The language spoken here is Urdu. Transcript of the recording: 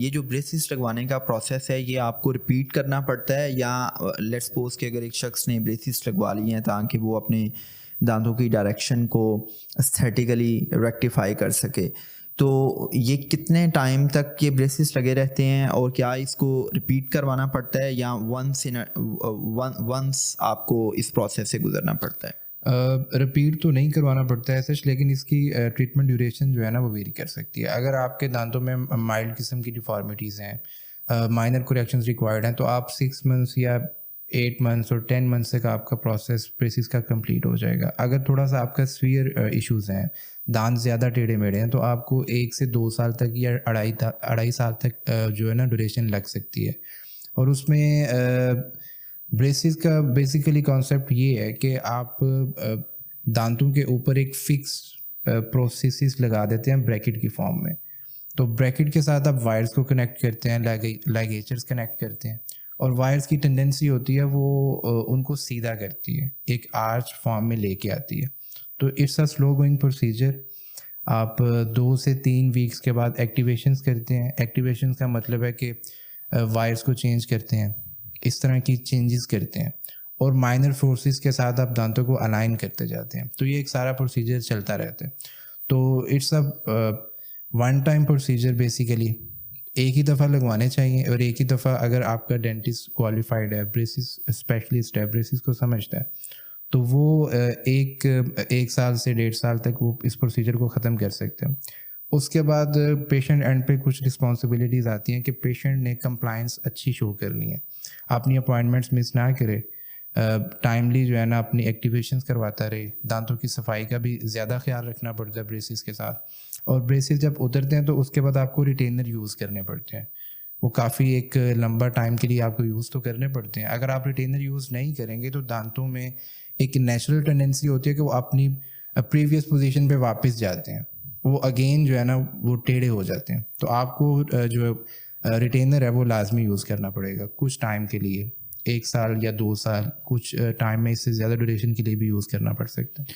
یہ جو بریسز لگوانے کا پروسیس ہے یہ آپ کو ریپیٹ کرنا پڑتا ہے یا لیٹس سپوز کہ اگر ایک شخص نے بریسز لگوا لی ہیں تاکہ وہ اپنے دانتوں کی ڈائریکشن کو استھیٹیکلی ریکٹیفائی کر سکے، تو یہ کتنے ٹائم تک یہ بریسز لگے رہتے ہیں اور کیا اس کو ریپیٹ کروانا پڑتا ہے یا ونس آپ کو اس پروسیس سے گزرنا پڑتا ہے؟ رپیٹ تو نہیں کروانا پڑتا ہے سچ، لیکن اس کی ٹریٹمنٹ ڈیوریشن جو ہے نا وہ ویری کر سکتی ہے. اگر آپ کے دانتوں میں مائلڈ قسم کی ڈیفارمیٹیز ہیں، مائنر کریکشنز ریکوائرڈ ہیں، تو آپ 6 منتھس یا 8 منتھس اور 10 منتھس تک آپ کا پروسیس بریسز کا کمپلیٹ ہو جائے گا. اگر تھوڑا سا آپ کا سویئر ایشوز ہیں، دانت زیادہ ٹیڑھے میڑھے ہیں، تو آپ کو 1 سے 2 سال تک یا 2.5 سال تک جو ہے نا ڈیوریشن لگ سکتی ہے. اور اس میں بریسز کا بیسیکلی کانسیپٹ یہ ہے کہ آپ دانتوں کے اوپر ایک فکس پروسیسز لگا دیتے ہیں بریکٹ کی فارم میں. تو بریکٹ کے ساتھ آپ وائرس کو کنیکٹ کرتے ہیں، لائگیچرز کنیکٹ کرتے ہیں، اور وائرس کی ٹینڈنسی ہوتی ہے وہ ان کو سیدھا کرتی ہے، ایک آرچ فارم میں لے کے آتی ہے. تو it's a slow going procedure. آپ 2 سے 3 ویکس کے بعد ایکٹیویشنز کرتے ہیں. ایکٹیویشنز کا مطلب ہے کہ وائرس کو چینج کرتے ہیں، اس طرح کی چینجز کرتے ہیں، اور مائنر فورسز کے ساتھ آپ دانتوں کو الائن کرتے جاتے ہیں. تو یہ ایک سارا پروسیجر چلتا رہتا ہے. تو it's a one time procedure basically. ایک ہی دفعہ لگوانے چاہیے، اور ایک ہی دفعہ اگر آپ کا ڈینٹسٹ کوالیفائڈ ہے، بریسز اسپیشلسٹ ہے، بریسز کو سمجھتا ہے، تو وہ 1 سال سے 1.5 سال تک وہ اس پروسیجر کو ختم کر سکتے ہیں. اس کے بعد پیشنٹ اینڈ پہ کچھ رسپانسبلٹیز آتی ہیں کہ پیشنٹ نے کمپلائنس اچھی شو کرنی ہے، اپنی اپوائنٹمنٹس مس نہ کرے، ٹائملی جو ہے نا اپنی ایکٹیویشنز کرواتا رہے. دانتوں کی صفائی کا بھی زیادہ خیال رکھنا پڑتا ہے بریسز کے ساتھ. اور بریسز جب اترتے ہیں تو اس کے بعد آپ کو ریٹینر یوز کرنے پڑتے ہیں. وہ کافی ایک لمبا ٹائم کے لیے آپ کو یوز تو کرنے پڑتے ہیں. اگر آپ ریٹینر یوز نہیں کریں گے تو دانتوں میں ایک نیچرل ٹینڈنسی ہوتی ہے کہ وہ اپنی پریویس پوزیشن پہ واپس جاتے ہیں، وہ اگین جو ہے نا وہ ٹیڑھے ہو جاتے ہیں. تو آپ کو جو ریٹینر ہے وہ لازمی یوز کرنا پڑے گا کچھ ٹائم کے لیے، 1 سال یا 2 سال، کچھ ٹائم میں اس سے زیادہ ڈیوریشن کے لیے بھی یوز کرنا پڑ سکتا ہے.